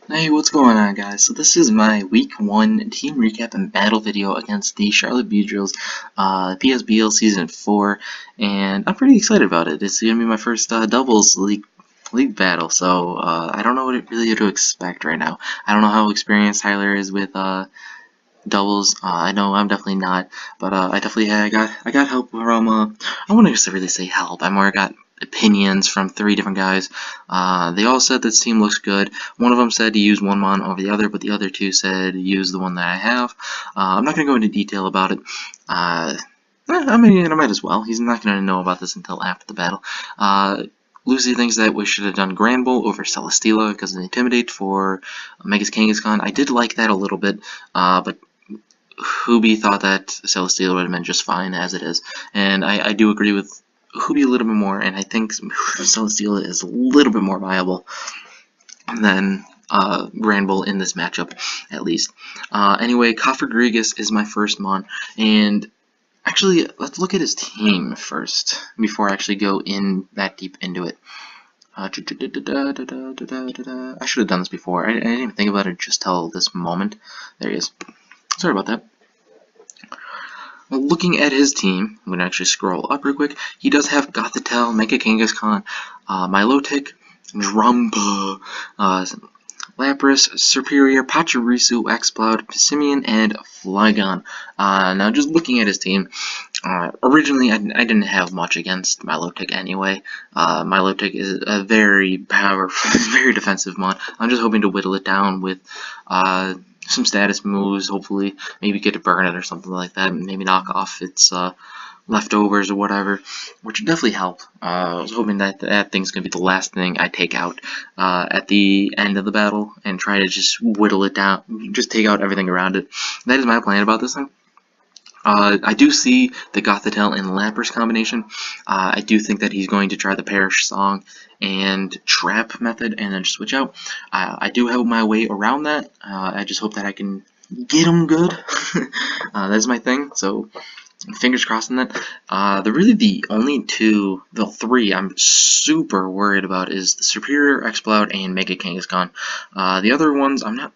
Hey, what's going on, guys? So this is my week 1 team recap and battle video against the Charlotte Beedrills, PSBL Season 4, and I'm pretty excited about it. It's going to be my first doubles league battle, so I don't know really to expect right now. I don't know how experienced Tyler is with doubles. I know I'm definitely not, but I definitely I got help from I wouldn't necessarily say help. I more got opinions from 3 different guys. They all said this team looks good. One of them said to use one mon over the other, but the other 2 said use the one that I have. I'm not gonna go into detail about it. I mean, I might as well. He's not gonna know about this until after the battle. Lucy thinks that we should have done Grand Bull over Celesteela because of Intimidate for Megas Kangaskhan. I did like that a little bit, but Hoobie thought that Celesteela would have been just fine as it is, and I do agree with Hoobie a little bit more, and I think Celesteela is a little bit more viable than Granbull in this matchup, at least. Anyway, Kafagrigus is my first mon, and actually, let's look at his team first before I actually go in that deep into it. I should have done this before. I didn't even think about it just till this moment. There he is. Sorry about that. Well, looking at his team, I'm going to actually scroll up real quick. He does have Gothitelle, Mega Kangaskhan, Milotic, Drumpa, Lapras, Superior, Pachirisu, Exploud, Pissimian, and Flygon. Now, just looking at his team, originally I didn't have much against Milotic anyway. Milotic is a very powerful, very defensive mon. I'm just hoping to whittle it down with some status moves, hopefully maybe get to burn it or something like that, maybe knock off its leftovers or whatever, which would definitely help. I was hoping that that thing's going to be the last thing I take out at the end of the battle and try to just whittle it down, just take out everything around it. That is my plan about this thing. I do see the Gothitelle and Lapras combination. I do think that he's going to try the Perish Song and Trap method and then switch out. I do have my way around that. I just hope that I can get him good. That's my thing, so fingers crossed on that. The only the 3 I'm super worried about is the Superior, Exploud, and Mega Kangaskhan. The other ones I'm not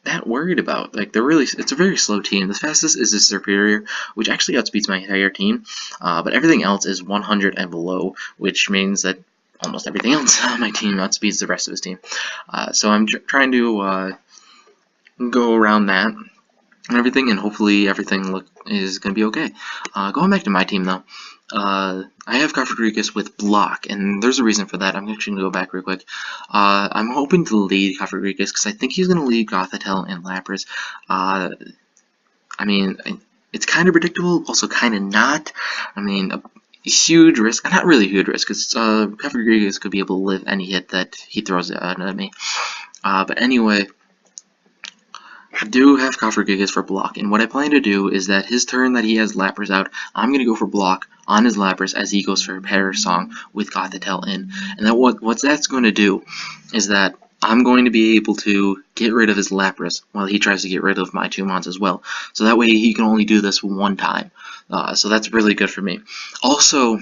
that worried about. Like, it's a very slow team. The fastest is the Superior, which actually outspeeds my entire team, but everything else is 100 and below, which means that almost everything else on my team outspeeds the rest of his team. So I'm trying to go around that and everything, and hopefully everything is going to be okay. Going back to my team, though, I have Kafagrigus with block, and there's a reason for that. I'm actually going to go back real quick. I'm hoping to lead Kafagrigus because I think he's going to lead Gothitelle and Lapras. I mean, it's kind of predictable, also kind of not. I mean, a huge risk, not really a huge risk, because Kafagrigus could be able to live any hit that he throws at me. But anyway, I do have Kafagrigus for block, and what I plan to do is that his turn that he has Lapras out, I'm going to go for block on his Lapras as he goes for Perish Song with Gothitelle in. And then what that's going to do is that I'm going to be able to get rid of his Lapras while he tries to get rid of my 2 mons as well. So that way he can only do this one time. So that's really good for me. Also,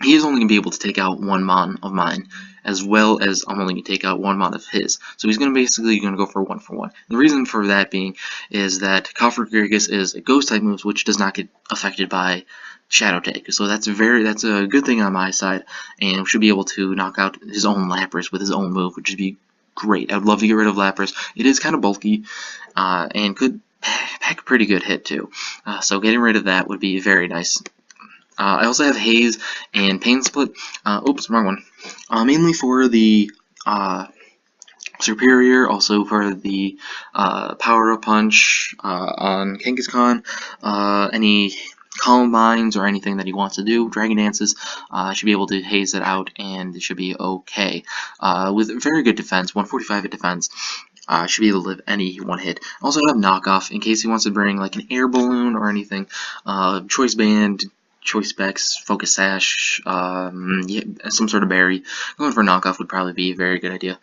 he is only going to be able to take out 1 mon of mine, as well as I'm only going to take out 1 mon of his. So he's going to go for 1 for 1. The reason for that being is that Kafagrigus is a ghost type move, which does not get affected by Shadow Take. So that's a good thing on my side, and should be able to knock out his own Lapras with his own move, which would be great. I would love to get rid of Lapras. It is kind of bulky, and could pack a pretty good hit too. So getting rid of that would be very nice. I also have Haze and Pain Split. Oops, wrong one. Mainly for the Superior, also for the Power Up Punch on Kangaskhan. Any Calm Minds or anything that he wants to do, Dragon Dances, should be able to haze it out and it should be okay. With very good defense, 145 at defense. Should be able to live any one hit. Also have Knockoff in case he wants to bring like an air balloon or anything. Choice Band, Choice Specs, Focus Sash, yeah, some sort of berry. Going for knockoff would probably be a very good idea.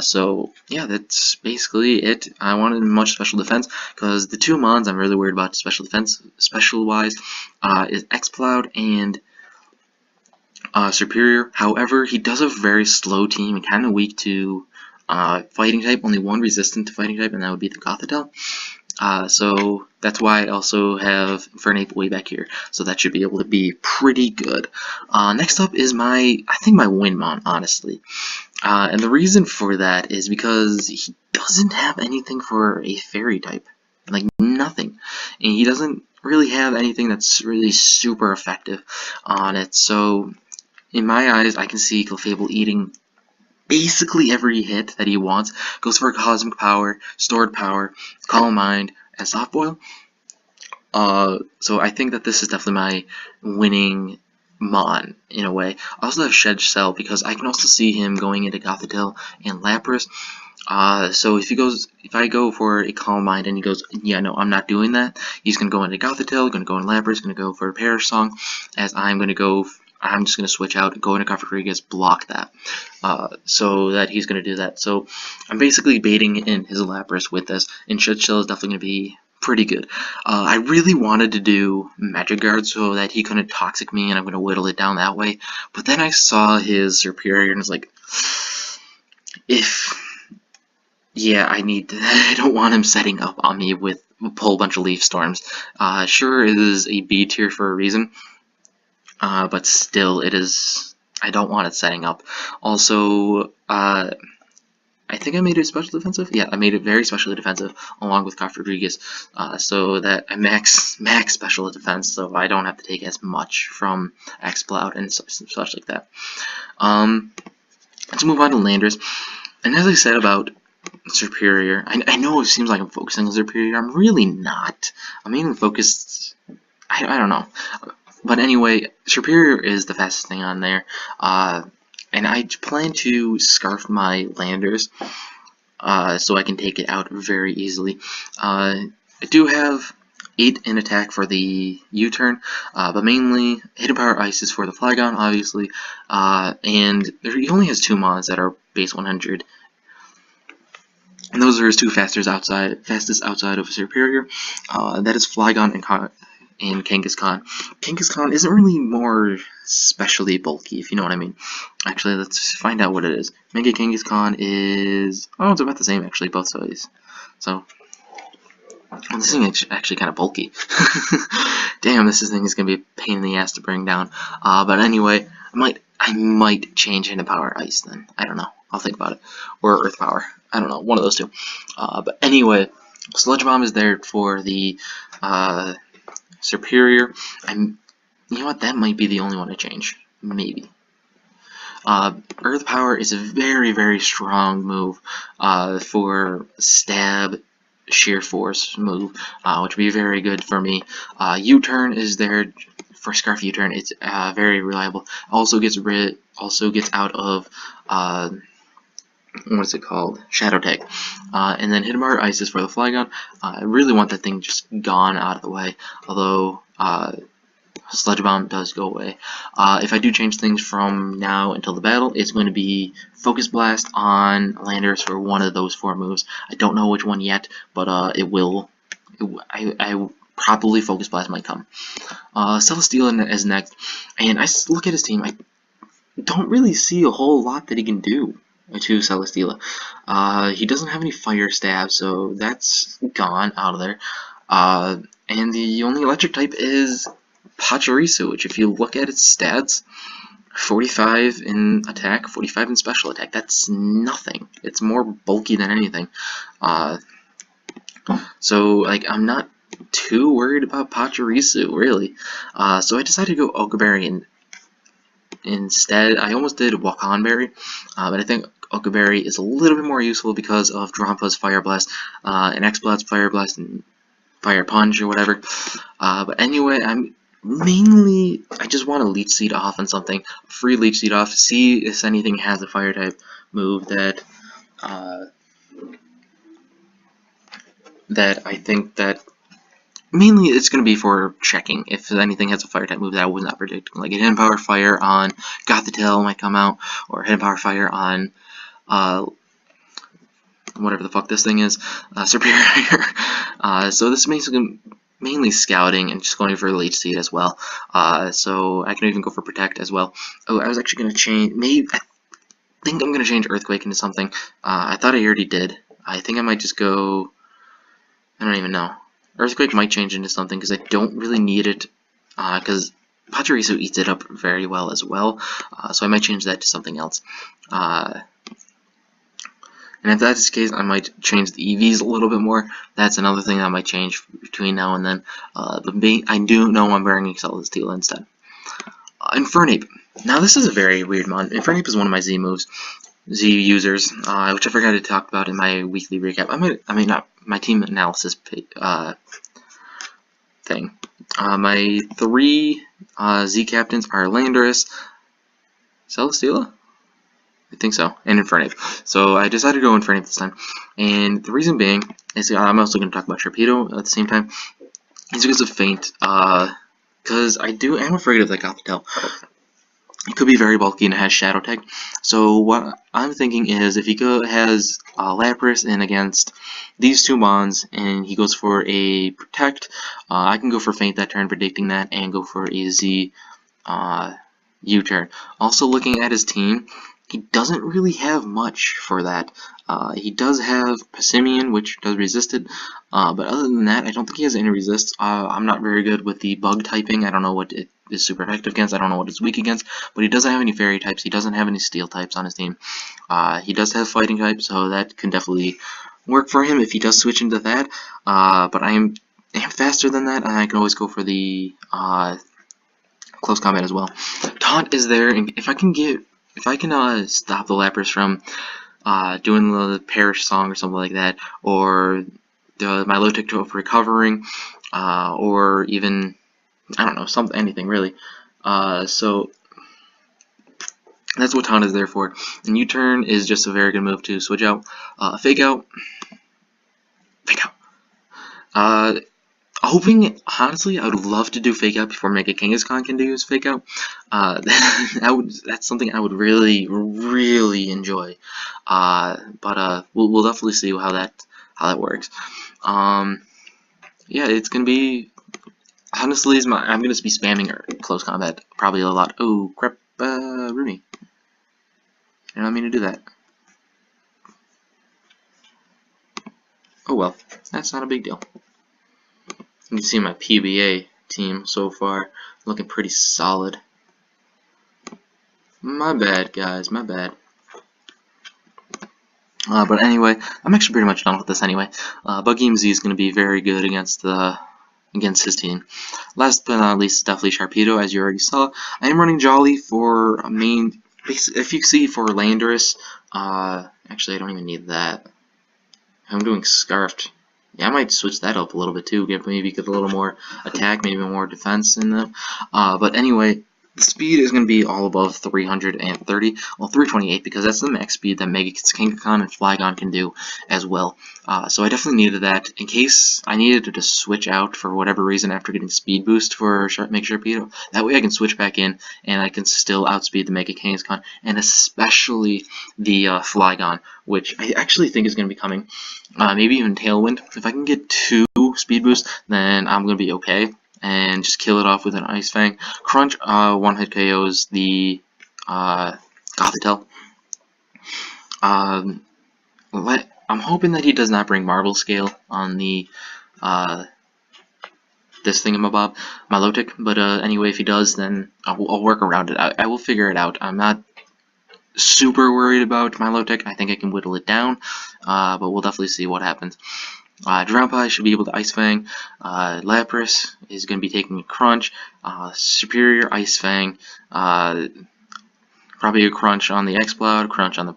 So yeah, that's basically it. I wanted much special defense because the 2 mons I'm really worried about special defense, special wise, is Xcloud and Superior. However, he does have a very slow team and kind of weak to fighting type, only one resistant to fighting type, and that would be the Gothitelle. So that's why I also have Infernape way back here, so that should be able to be pretty good. Next up is I think my Winmon, honestly. And the reason for that is because he doesn't have anything for a fairy type. Like, nothing. And he doesn't really have anything that's really super effective on it, so in my eyes, I can see Clefable eating basically every hit that he wants. Goes for Cosmic Power, Stored Power, Calm Mind, and Soft Boil. So I think that this is definitely my winning Mon, in a way. I also have Shed Shell, because I can also see him going into Gothitelle and Lapras. So if I go for a Calm Mind and he goes, yeah, no, I'm not doing that, he's going to go into Gothitelle, going to go into Lapras, going to go for a Perish Song, as I'm just going to switch out, go into Cofagrigus, block that, so that he's going to do that. So I'm basically baiting in his Lapras with this, and Shed Shell is definitely going to be pretty good. I really wanted to do Magic Guard so that he couldn't Toxic me, and I'm going to whittle it down that way, but then I saw his Superior, and I was like, yeah, I don't want him setting up on me with a whole bunch of Leaf Storms. Sure, it is a B tier for a reason, but still, I don't want it setting up. Also, I think I made it special defensive. Yeah, I made it very specially defensive along with Cofagrigus, so that I max special defense, so I don't have to take as much from Exploud and such like that. Let's move on to Landers. And as I said about Superior, I know it seems like I'm focusing on Superior. I'm really not. I'm even focused. I don't know. But anyway, Superior is the fastest thing on there. And I plan to Scarf my Landers, so I can take it out very easily. I do have 8 in attack for the U-turn, but mainly Hidden Power Ice is for the Flygon, obviously, and he only has 2 Mons that are base 100. And those are his 2 fastest outside of Superior. That is Flygon and Kangaskhan. Kangaskhan isn't really more specially bulky, if you know what I mean. Actually, let's find out what it is. Mega Kangaskhan is... oh, it's about the same, actually, both sides. So, well, this thing is actually kind of bulky. Damn, this thing is going to be a pain in the ass to bring down. But anyway, I might change into Power Ice then. I don't know. I'll think about it. Or Earth Power. I don't know. One of those two. But anyway, Sludge Bomb is there for the Superior. You know what? That might be the only one to change. Maybe. Earth Power is a very, very strong move for Stab, Sheer Force move, which would be very good for me. U-turn is there for Scarf U-turn. It's very reliable. Also gets out of what is it called? Shadow Tag. And then Hidden Power Ice is for the Flygon. I really want that thing just gone out of the way, although Sludge Bomb does go away. If I do change things from now until the battle, it's going to be Focus Blast on Landers for one of those 4 moves. I don't know which one yet, but it will. I probably Focus Blast might come. Celesteela is next, and I look at his team. I don't really see a whole lot that he can do to Celesteela. He doesn't have any Fire Stab, so that's gone out of there. And the only electric type is Pachirisu, which if you look at its stats, 45 in attack, 45 in special attack, that's nothing. It's more bulky than anything. So, like, I'm not too worried about Pachirisu, really. So I decided to go Okaberry instead. I almost did Wakanberry, but I think Okaberry is a little bit more useful because of Drompa's Fire Blast, and Exploud's Fire Blast, and Fire Punch, or whatever. But anyway, I just want to Leech Seed off on something. Free Leech Seed off. See if anything has a Fire type move that I think that mainly it's going to be for checking if anything has a Fire type move that I was not predicting. Like a Hidden Power Fire on Gothitelle might come out, or Hidden Power Fire on whatever the fuck this thing is, Superior. So this is basically mainly scouting and just going for Leech Seed as well. So I can even go for Protect as well. Oh, I was actually going to change, maybe think I'm going to change Earthquake into something. I thought I already did. I think I might just go... I don't even know. Earthquake might change into something because I don't really need it. Because Pachirisu eats it up very well as well. So I might change that to something else. And if that's the case, I might change the EVs a little bit more. That's another thing that might change between now and then. I do know I'm wearing Steel instead. Infernape. Now this is a very weird mon. Infernape is one of my Z moves, Z users, which I forgot to talk about in my weekly recap. I mean not my team analysis thing. My 3 Z captains are Landorus, Celesteela? I think so, and Infernape. So I decided to go Infernape this time, and the reason being is I'm also going to talk about Sharpedo at the same time. Is because of Feint, because I'm afraid of that Gothitelle. It could be very bulky and it has Shadow Tag. So what I'm thinking is if he has Lapras in against these 2 Mons and he goes for a Protect, I can go for Feint that turn, predicting that, and go for a Z U-turn. Also looking at his team, he doesn't really have much for that. He does have Passimian, which does resist it, but other than that, I don't think he has any resists. I'm not very good with the bug typing. I don't know what it is super effective against. I don't know what it's weak against, but he doesn't have any fairy types. He doesn't have any steel types on his team. He does have fighting types, so that can definitely work for him if he does switch into that. But I am faster than that, and I can always go for the close combat as well. Taunt is there, and if I can stop the Lapras from doing the Perish song or something like that, or my Milotic recovering, or even, I don't know, anything really. So that's what Taunt is there for. And U-turn is just a very good move to switch out. Fake out. Honestly, I would love to do Fake Out before Mega Kangaskhan can do his Fake Out. That's something I would really, really enjoy. But we'll definitely see how that works. Yeah, it's gonna be. Honestly, I'm gonna be spamming close combat probably a lot. Oh crap, Rooney! I don't mean to do that. Oh well, that's not a big deal. You can see my PBA team so far looking pretty solid. My bad, guys, my bad. But anyway, I'm actually pretty much done with this anyway. Buggy MZ is going to be very good against his team. Last but not least, definitely Sharpedo, as you already saw. I am running Jolly for main. If you see for Landorus, actually I don't even need that. I'm doing Scarfed. Yeah, I might switch that up a little bit too. Maybe get a little more attack, maybe more defense in them. But anyway, the speed is going to be all above 330, well 328 because that's the max speed that Mega Kangaskhan and Flygon can do as well. So I definitely needed that in case I needed to switch out for whatever reason after getting speed boost for Mega Sharpedo. That way I can switch back in and I can still outspeed the Mega Kangaskhan and especially the Flygon, which I actually think is going to be coming. Maybe even Tailwind. If I can get 2 speed boosts, then I'm going to be okay. And just kill it off with an Ice Fang. Crunch one-hit KOs the Gothitelle. I'm hoping that he does not bring Marble Scale on the this thingamabob, Milotic. But anyway, if he does, then I'll work around it. I will figure it out. I'm not super worried about Milotic. I think I can whittle it down, but we'll definitely see what happens. Drownpie should be able to Ice Fang. Lapras is going to be taking a Crunch. Superior Ice Fang. Probably a Crunch on the Exploud, Crunch on the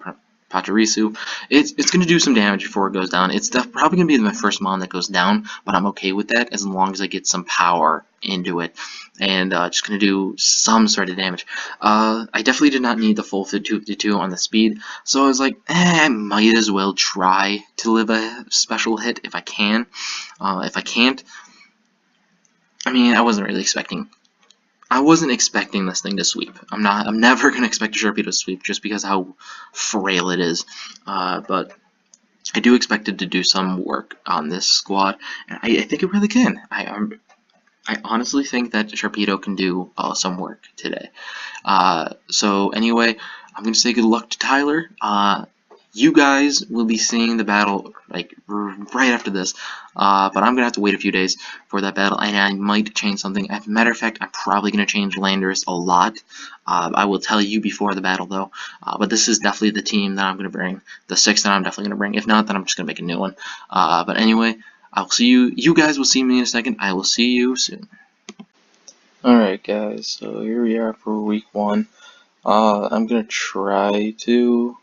Pachirisu. It's going to do some damage before it goes down. It's probably going to be my first Mon that goes down, but I'm okay with that as long as I get some power into it. And just going to do some sort of damage. I definitely did not need the full 52 on the speed, so I was like, I might as well try to live a special hit if I can. If I can't, I mean, I wasn't expecting this thing to sweep. I'm never gonna expect a Sharpedo to sweep just because how frail it is. But I do expect it to do some work on this squad, and I think it really can. I honestly think that Sharpedo can do some work today. So anyway, I'm going to say good luck to Tyler. You guys will be seeing the battle like right after this, but I'm gonna have to wait a few days for that battle, and I might change something. As a matter of fact, I'm probably gonna change Landers a lot. I will tell you before the battle though. But this is definitely the team that I'm gonna bring, the 6 that I'm definitely gonna bring. If not, then I'm just gonna make a new one. But anyway, I'll see you. You guys will see me in a second. I will see you soon. Alright guys, so here we are for week 1. I'm gonna try to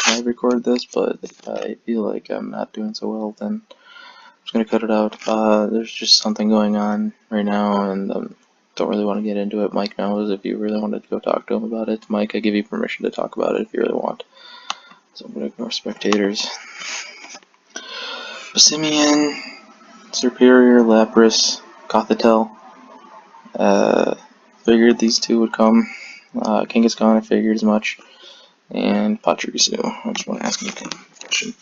I record this, but if I feel like I'm not doing so well, then I'm just gonna cut it out. There's just something going on right now, and don't really want to get into it. Mike knows. If you really wanted to go talk to him about it, Mike, I give you permission to talk about it if you really want. So I'm gonna ignore spectators. Simeon, Superior, Lapras, Gothitelle. Figured these two would come. Kangaskhan, I figured as much. And Pachirisu. I just want to ask him a question.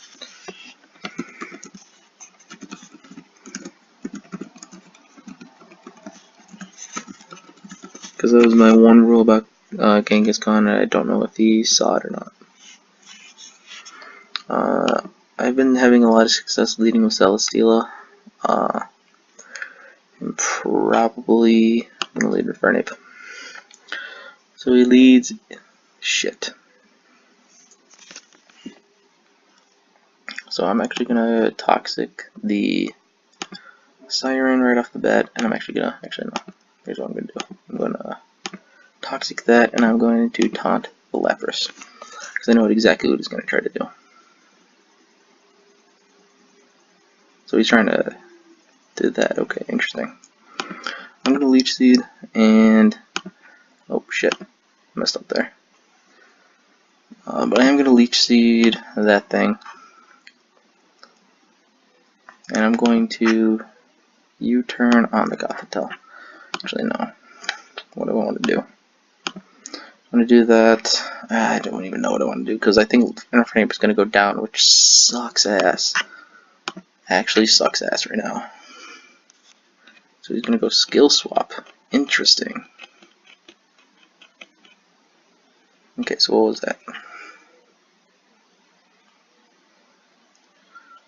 Because that was my one rule about Kangaskhan, and I don't know if he saw it or not. I've been having a lot of success leading with Celesteela. I'm probably going to lead with Fernape. So he leads. Shit. So I'm actually going to Toxic the Siren right off the bat, and I'm actually going to. Actually, no. Here's what I'm going to do. I'm going to Toxic that, and I'm going to taunt the Lapras. Because I know exactly what he's going to try to do. So he's trying to do that. Okay, interesting. I'm going to Leech Seed, and... oh, shit. Messed up there. But I am going to Leech Seed that thing. And I'm going to U-turn on the Gothitelle. Actually, no. What do I want to do? I'm going to do that. I don't even know what I want to do, because I think Fernape is going to go down, which sucks ass. Actually sucks ass right now. So he's going to go Skill Swap. Interesting. Okay, so what was that?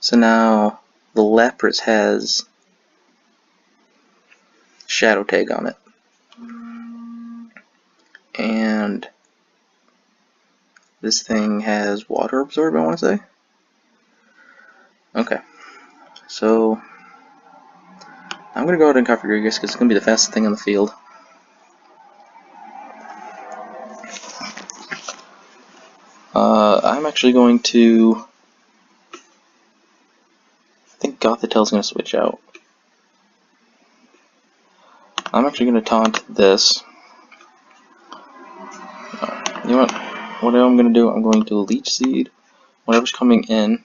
So now the Lapras has Shadow Tag on it. And this thing has Water Absorb, I want to say. Okay. So I'm going to go ahead and cover Grigas because it's going to be the fastest thing on the field. I'm actually going to... I think Gothitel's going to switch out. I'm actually going to taunt this. You know what? What I'm going to do, I'm going to Leech Seed whatever's coming in.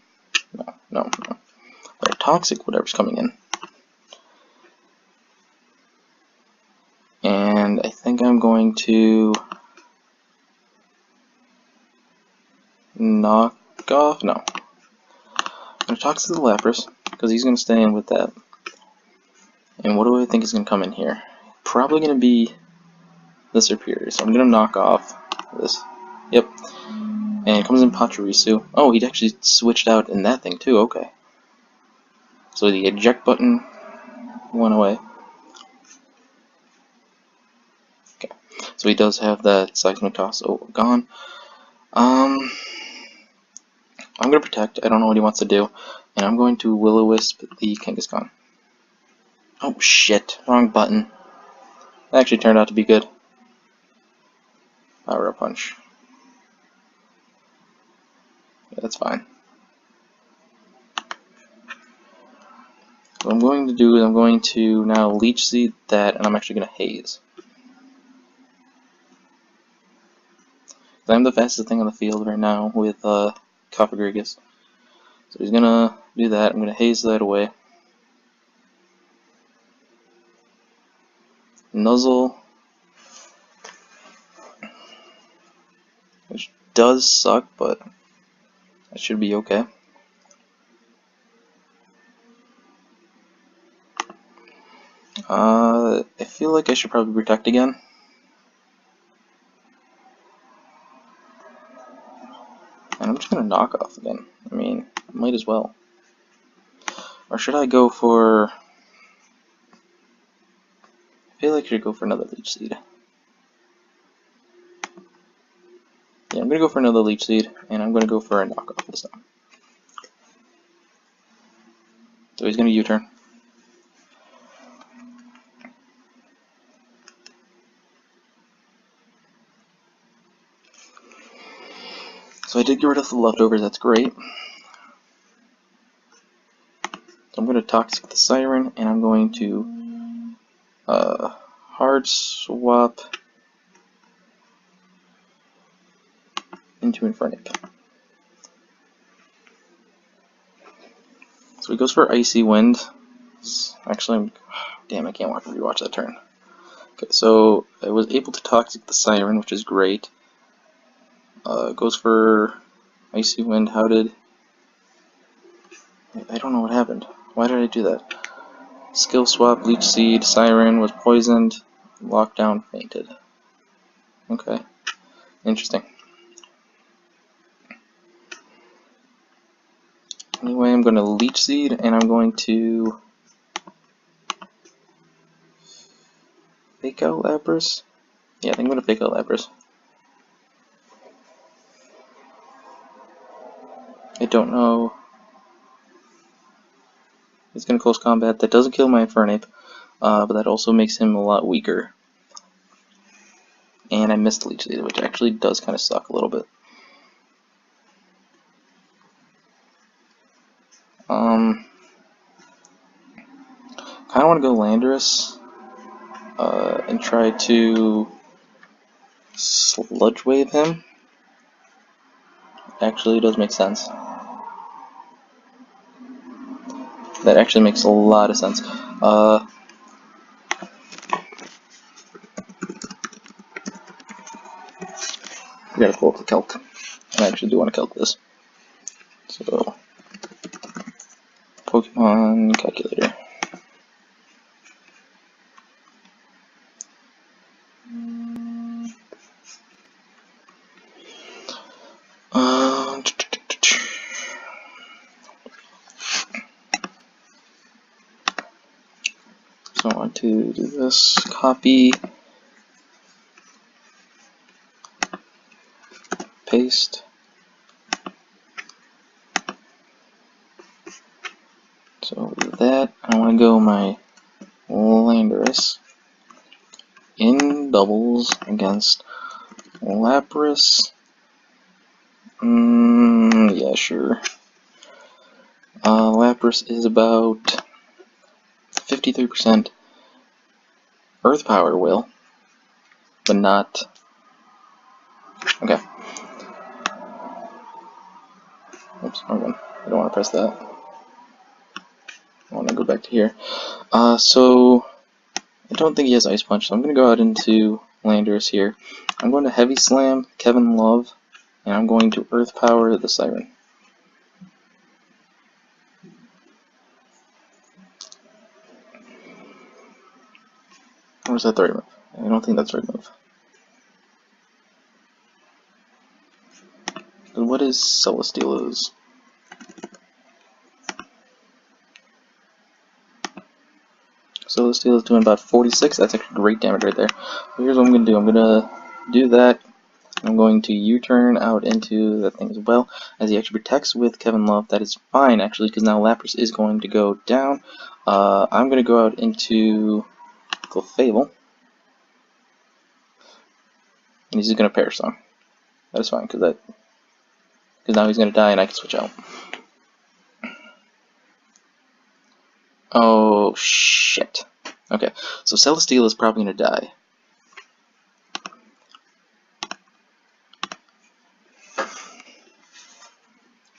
No. But Toxic whatever's coming in. And I think I'm going to knock off. No. I'm going to Toxic the Lapras because he's going to stay in with that. And what do I think is going to come in here? Probably going to be the Superior. So I'm going to knock off this. Yep. And it comes in Pachirisu. Oh, he actually switched out in that thing too. Okay. So the eject button went away. Okay. So he does have that Seismic Toss gone. I'm going to Protect. I don't know what he wants to do. And I'm going to Will-O-Wisp the Kangaskhan. Oh shit. Wrong button. That actually turned out to be good. Power Punch. Yeah, that's fine. What I'm going to do is I'm going to now Leech Seed that, and I'm actually going to Haze. I'm the fastest thing on the field right now with Cofagrigus. So he's going to do that. I'm going to Haze that away. Nuzzle. Which does suck, but that should be okay. I feel like I should probably Protect again. just gonna knock off again. I mean, might as well. Or should I go for... I feel like I should go for another Leech Seed. Yeah, I'm gonna go for another Leech Seed, and I'm gonna go for a knockoff this time. So he's gonna U-turn. So I did get rid of the leftovers, that's great. So I'm going to Toxic the Siren, and I'm going to hard swap into Infernape. So he goes for Icy Wind. Actually, damn, I can't rewatch that turn. Okay, so I was able to Toxic the Siren, which is great. Goes for Icy Wind. How did... I don't know what happened. Why did I do that? Skill swap, Leech Seed, Siren was poisoned, Lockdown fainted. Okay, interesting. Anyway, I'm going to Leech Seed, and I'm going to Fake Out Lapras. Yeah, I think I'm going to Fake Out Lapras. I don't know. He's going to close combat. That doesn't kill my Infernape, but that also makes him a lot weaker. And I missed Leech Seed, which actually does kind of suck a little bit. Kind of want to go Landorus and try to Sludge Wave him. Actually, it does make sense. That actually makes a lot of sense. We gotta pull up the calc. I actually do want to calc this. So, Pokemon Calculator. So I want to do this, copy, paste. So with that, I want to go my Landorus in doubles against Lapras. Yeah, sure. Lapras is about 53% Earth Power will, but not... Okay. Oops, wrong one. I don't want to press that. I want to go back to here. So I don't think he has Ice Punch, so I'm going to go out into Landorus here. I'm going to Heavy Slam Kevin Love, and I'm going to Earth Power the Siren. Or is that the right move? I don't think that's the right move. And what is Celesteela's? Celesteela is doing about 46. That's actually great damage right there. So here's what I'm going to do. I'm going to do that. I'm going to U-turn out into that thing as well. As he actually protects with Kevin Love, that is fine actually, because now Lapras is going to go down. I'm going to go out into Clefable. And he's just going to Perish Song. That is fine, because now he's going to die and I can switch out. Oh, shit. Okay, so Celesteela is probably going to die.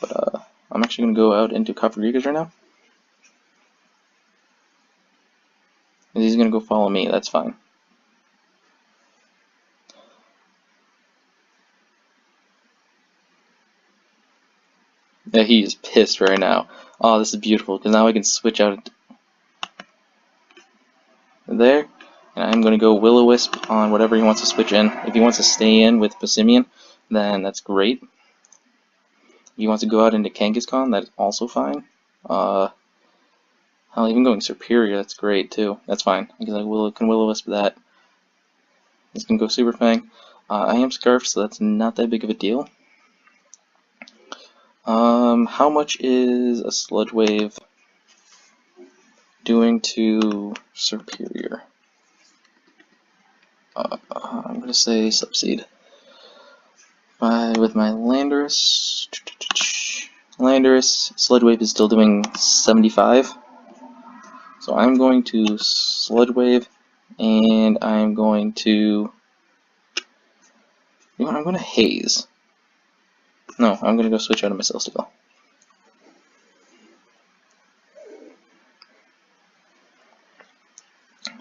But, I'm actually going to go out into Cofagrigus right now. And he's going to go follow me, that's fine. Yeah, he is pissed right now. Oh, this is beautiful, because now I can switch out there. And I'm going to go Will-O-Wisp on whatever he wants to switch in. If he wants to stay in with Passimian, then that's great. he wants to go out into Kangaskhan, that is also fine. Hell, even going Superior, that's great too. That's fine, because I can Will-O-Wisp that. This can go Super Fang. I am Scarfed, so that's not that big of a deal. How much is a Sludge Wave doing to Superior? I'm gonna say Subseed. With my Landorus, Sludge Wave is still doing 75. So I'm going to Sludge Wave, and I'm going to, you know what, I'm going to Haze. No, I'm going to go switch out of my Celestial.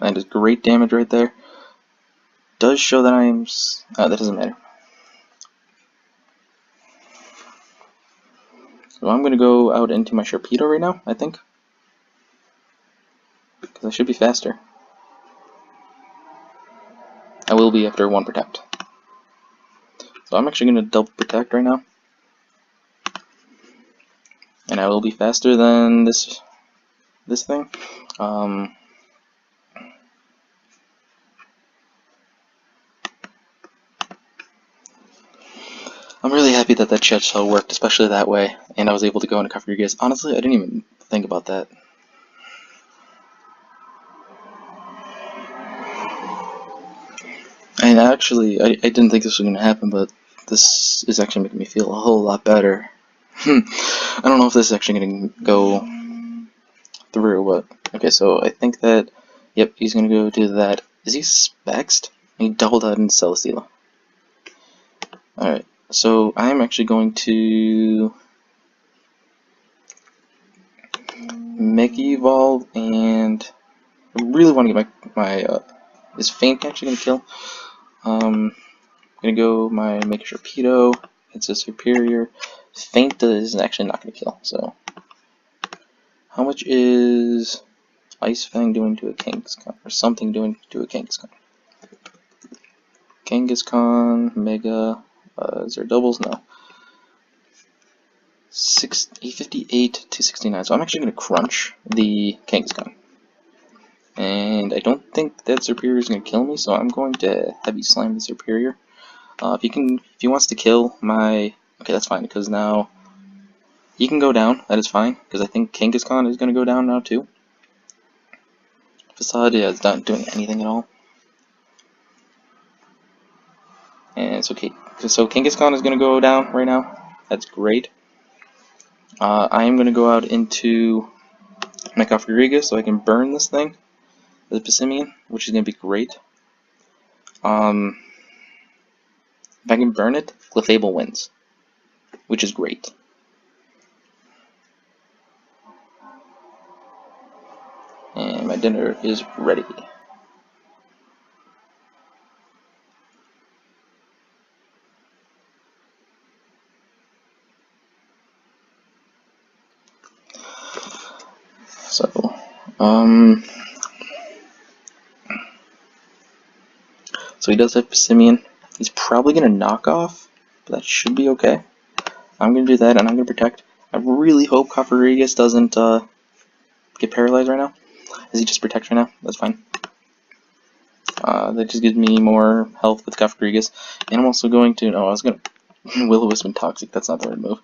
That is great damage right there. Does show that I'm, that doesn't matter. So I'm going to go out into my Sharpedo right now, I think. Because I should be faster. I will be after 1 Protect. So I'm actually going to double Protect right now. And I will be faster than this thing. I'm really happy that that Chud Shell worked, especially that way, and I was able to go into Cover Your Gaze. Honestly, I didn't even think about that. And actually, I didn't think this was going to happen, but this is actually making me feel a whole lot better. I don't know if this is actually going to go through, but okay, so I think that, yep, he's going to go do that. Is he Spexed? He doubled out into Celesteela. Alright, so I'm actually going to Mega Evolve, and I really want to get my is Faint actually going to kill? I'm going to go my Mega Sharpedo. It's a Superior. Faint is actually not going to kill, so. How much is Ice Fang doing to a Kangaskhan? Or something doing to a Kangaskhan? Kangaskhan, Mega, is there doubles? No. 858 to 69, so I'm actually going to crunch the Kangaskhan. And I don't think that Superior is going to kill me, so I'm going to Heavy Slam the Superior. If he wants to kill my, okay, that's fine, because now he can go down. That is fine, because I think Kangaskhan is going to go down now too. Facade, yeah, it's not doing anything at all. And it's okay. So Kangaskhan is going to go down right now. That's great. I am going to go out into my Cofagriga so I can burn this thing, the Pissimian, which is going to be great. If I can burn it, Clefable wins, which is great. And my dinner is ready. So, so he does have Pissimian. He's probably going to knock off, but that should be okay. I'm going to do that, and I'm going to Protect. I really hope Cofagrigus doesn't get paralyzed right now. Is he just Protect right now? That's fine. That just gives me more health with Cofagrigus. And I'm also going to, no, I was going to Will-O-Wisp and Toxic, that's not the right move.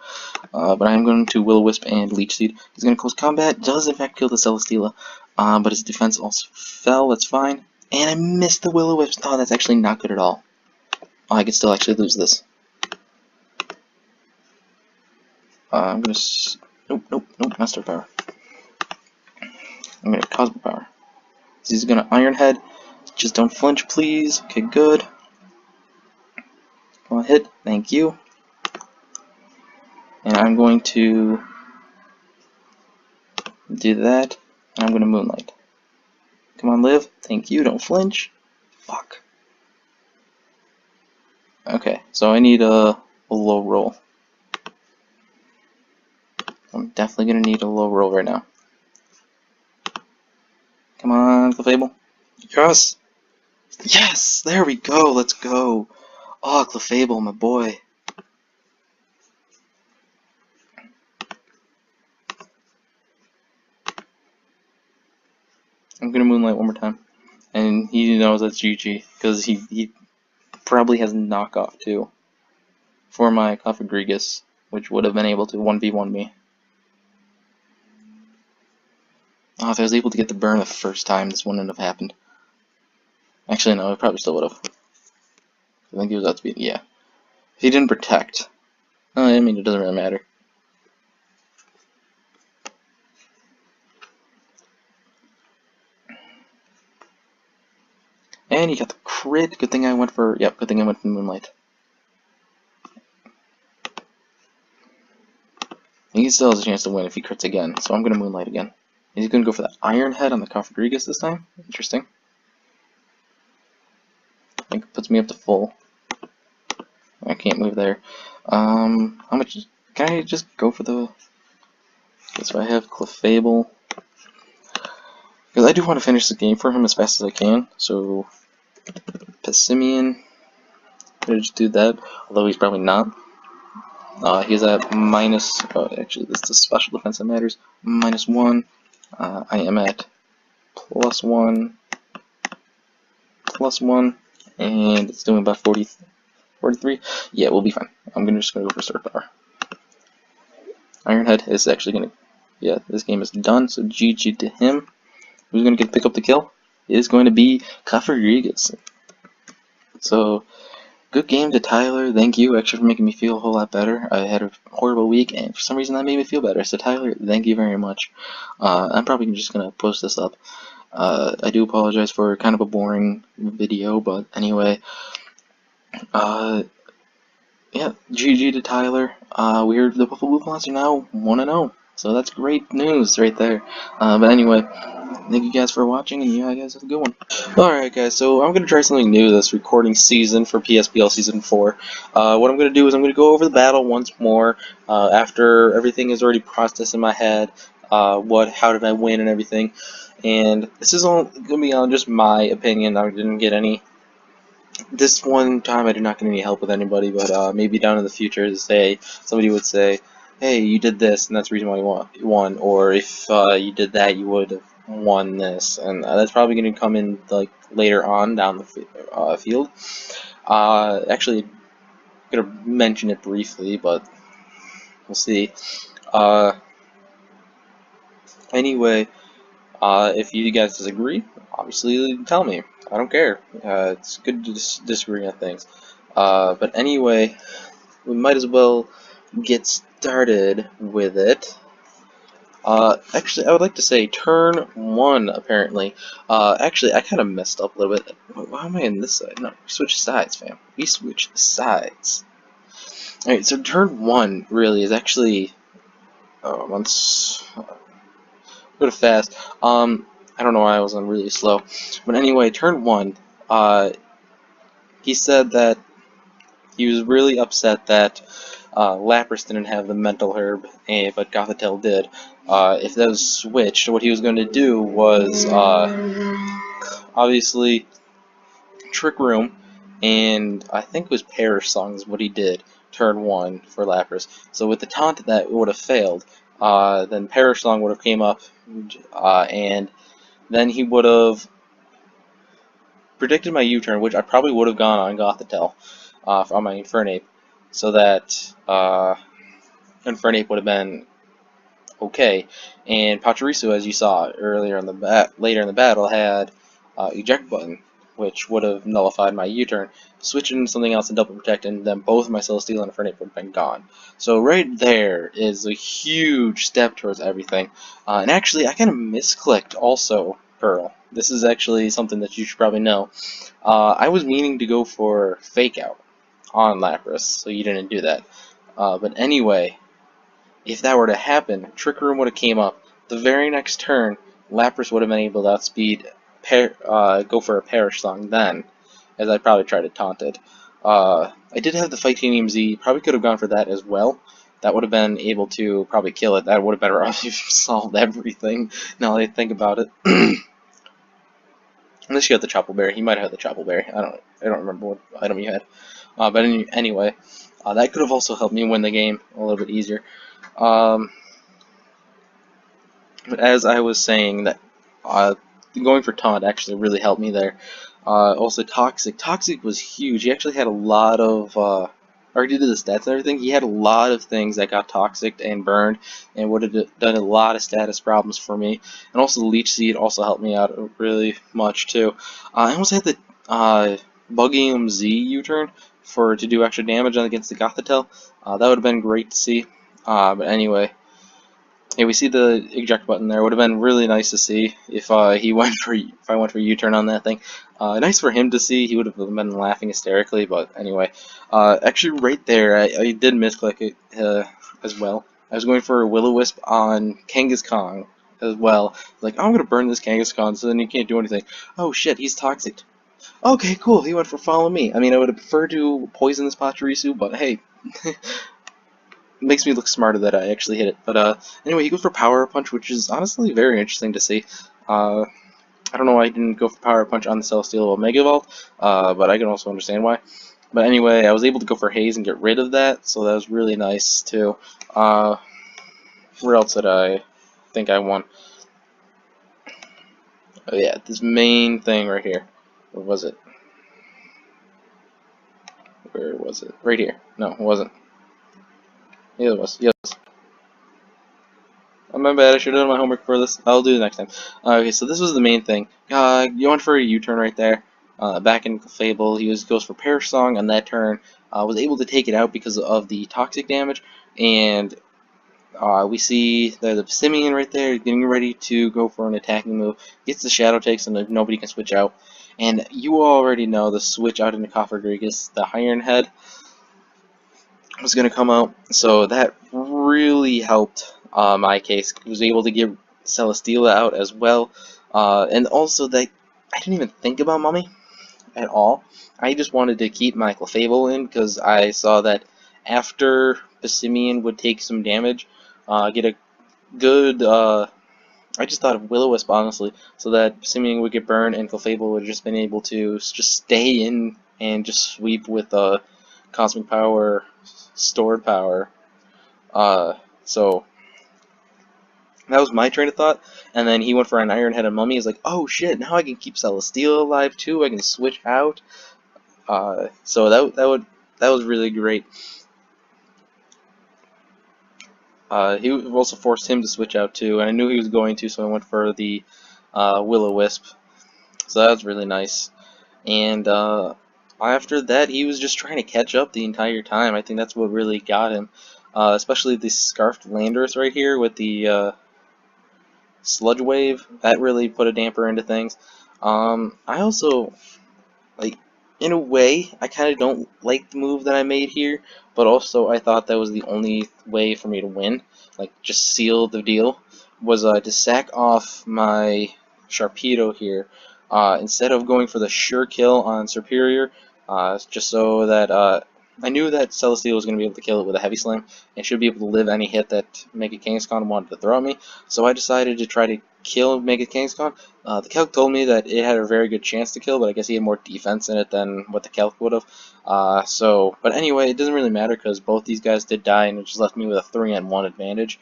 But I'm going to Will-O-Wisp and Leech Seed. He's going to close combat, does in fact kill the Celesteela, but his defense also fell, that's fine. And I missed the Will-O-Wisp. Oh, that's actually not good at all. Oh, I could still actually lose this. I'm going to, nope, Master Power. I'm going to Cosmic Power. So he's going to Iron Head. Just don't flinch, please. Okay, good. Come on, hit. Thank you. And I'm going to do that. And I'm going to Moonlight. Come on, live. Thank you. Don't flinch. Fuck. Okay, so I need a low roll. I'm definitely going to need a low roll right now. Come on, Clefable. Yes! Yes! There we go. Let's go. Oh, Clefable, my boy. I'm gonna Moonlight one more time, and he knows that's GG because he probably has knockoff too for my Cofagrigus, which would have been able to 1v1 me. Oh, if I was able to get the burn the first time, this wouldn't have happened. Actually, no, it probably still would have. I think he was outspeed. Yeah. If he didn't protect. I mean, it doesn't really matter. And he got the crit. Good thing I went for. Yep, good thing I went for Moonlight. He still has a chance to win if he crits again, so I'm going to Moonlight again. He's going to go for the Iron Head on the Cofagrigus this time. Interesting. I think it puts me up to full. I can't move there. How much? Can I just go for the... So I have Clefable. Because I do want to finish the game for him as fast as I can. So, Pessimian. Gonna just do that, although he's probably not. He's at minus... Oh, actually, this is the special defense that matters. -1. I am at +1. +1. And it's doing about 43. Yeah, we'll be fine. I'm just gonna go for Star Power. Ironhead is actually gonna... Yeah, this game is done, so GG to him. Who's gonna pick up the kill? It is going to be Cofagrigus. So, good game to Tyler. Thank you, actually, for making me feel a whole lot better. I had a horrible week, and for some reason that made me feel better. So, Tyler, thank you very much. I'm probably just gonna post this up. I do apologize for kind of a boring video, but anyway. Yeah, GG to Tyler. We heard the Buffalo Blue Bloods are now 1-0, so that's great news right there. But anyway, thank you guys for watching, and you guys have a good one. Alright guys, so I'm going to try something new this recording season for PSBL Season 4. What I'm going to do is I'm going to go over the battle once more, after everything is already processed in my head, how did I win and everything. And this is all going to be on just my opinion. I didn't get any... This one time I did not get any help with anybody, but maybe down in the future, somebody would say, hey, you did this, and that's the reason why you won, or if you did that, you would have won this, and that's probably going to come in like later on down the field. Actually, I'm going to mention it briefly, but we'll see. Anyway, if you guys disagree, obviously tell me. I don't care. It's good to disagree on things. But anyway, we might as well get started with it. Actually, I would like to say turn 1, apparently. Actually, I kind of messed up a little bit. Why am I on this side? No, we switch sides, fam. We switch sides. Alright, so turn 1, really, is actually... Oh, once... Go to fast. I don't know why I was on really slow. But anyway, turn 1, he said that he was really upset that Lapras didn't have the Mental Herb, but Gothitelle did. If that was switched, what he was going to do was, obviously, Trick Room, and I think it was Perish Song is what he did, turn 1 for Lapras. So with the taunt that would have failed, then Perish Song would have came up, and then he would have predicted my U-turn, which I probably would have gone on Gothitelle on my Infernape, so that Infernape would have been okay. And Pachirisu, as you saw earlier in the later in the battle, had eject button, which would have nullified my U-turn. Switch into something else and double protect, and then both of my Celesteela and Infernape would have been gone. So right there is a huge step towards everything. And actually, I kind of misclicked also, Pearl. This is actually something that you should probably know. I was meaning to go for Fake Out on Lapras, so you didn't do that. But anyway, if that were to happen, Trick Room would have came up. The very next turn, Lapras would have been able to outspeed, go for a Perish Song then, as I probably tried to taunt it. I did have the Titanium Z, probably could have gone for that as well. That would have been able to probably kill it. That would have better solved everything, now that I think about it. Unless you had the Chopple Berry. He might have had the Chopple Berry. I don't remember what item you had. But anyway, that could have also helped me win the game a little bit easier. But as I was saying, that going for taunt actually really helped me there. Also toxic. Toxic was huge. He actually had a lot of or due to the stats and everything, he had a lot of things that got toxic and burned, and would have done a lot of status problems for me. And also the Leech Seed also helped me out really much too. I almost had the Bugium Z U-turn to do extra damage against the Gothitelle. That would have been great to see. But anyway. Yeah, we see the eject button there. Would have been really nice to see if I went for U-turn on that thing. Nice for him to see. He would have been laughing hysterically. But anyway, actually right there, I did misclick it as well. I was going for a Will-O-Wisp on Kangaskhan as well. Like, I'm gonna burn this Kangaskhan, so then he can't do anything. Oh shit, he's toxic. Okay, cool. He went for follow me. I mean, I would have preferred to poison this Pachirisu, but hey. Makes me look smarter that I actually hit it. But anyway, he goes for Power Punch, which is honestly very interesting to see. I don't know why he didn't go for Power Punch on the Celestial Mega Evolve, but I can also understand why. But anyway, I was able to go for Haze and get rid of that, so that was really nice too. Where else did I think I won? Oh yeah, this main thing right here. Where was it? Where was it? Right here. No, it wasn't. Yeah, it was. Yes. Oh, my bad, I should have done my homework for this. I'll do it next time. Okay, so this was the main thing. You went for a U-turn right there. Back in Fable, he goes for Perish Song on that turn. Was able to take it out because of the toxic damage. And we see the Simeon right there getting ready to go for an attacking move. Gets the Shadow Takes and nobody can switch out. And you already know the switch out into Coffergrigus, the Iron Head was going to come out, so that really helped my case. I was able to get Celesteela out as well, and also that I didn't even think about Mummy at all. I just wanted to keep my Clefable in because I saw that after Passimian would take some damage, get a good. I just thought of Will-O-Wisp honestly, so that Passimian would get burned and Clefable would have just been able to just stay in and just sweep with Cosmic Power, Stored Power. So that was my train of thought. And then he went for an Iron Head and Mummy. He's like, oh shit, now I can keep Celesteela alive too. I can switch out. So that was really great. He also forced him to switch out too, and I knew he was going to, so I went for the Will-O-Wisp. So that was really nice. And after that, he was just trying to catch up the entire time. I think that's what really got him. Especially the Scarfed Landorus right here with the Sludge Wave. That really put a damper into things. I also, like, in a way, I kind of don't like the move that I made here, but also I thought that was the only way for me to win. Like, just seal the deal. Was to sack off my Sharpedo here. Instead of going for the sure kill on Superior, just so that I knew that Celesteela was going to be able to kill it with a Heavy Slam and should be able to live any hit that Mega Kangaskhan wanted to throw at me. So I decided to try to kill Mega Kangaskhan. The Calc told me that it had a very good chance to kill, but I guess he had more defense in it than what the Calc would have. But anyway, it doesn't really matter because both these guys did die, and it just left me with a 3-on-1 advantage.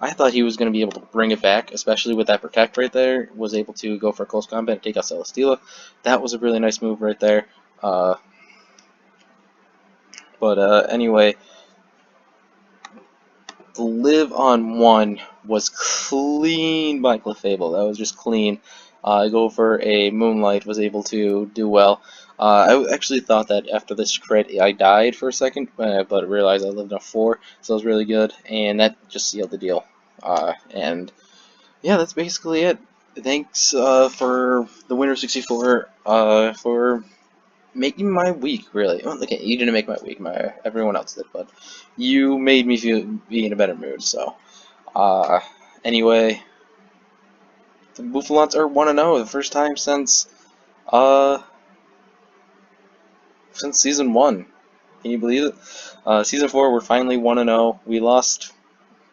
I thought he was going to be able to bring it back, especially with that Protect right there. Was able to go for close combat and take out Celesteela. That was a really nice move right there. Anyway, the live on 1 was clean by Clefable. That was just clean. Go for a Moonlight, was able to do well. I actually thought that after this crit I died for a second, but realized I lived on 4, so it was really good, and that just sealed the deal. And yeah, that's basically it. Thanks for the Winner 64 for making my week, really. Well, okay, you didn't make my week, everyone else did, but you made me be in a better mood, so. Anyway, the Buffalons are 1-0, the first time since Season 1. Can you believe it? Season 4, we're finally 1-0. We lost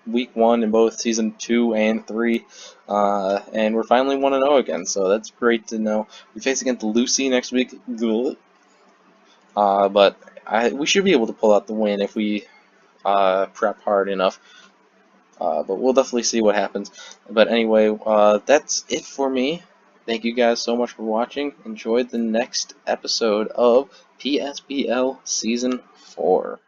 Week 1 in both Season 2 and 3, and we're finally 1-0 again, so that's great to know. We face against Lucy next week, but we should be able to pull out the win if we prep hard enough. But we'll definitely see what happens. But anyway, that's it for me. Thank you guys so much for watching. Enjoy the next episode of PSBL Season 4.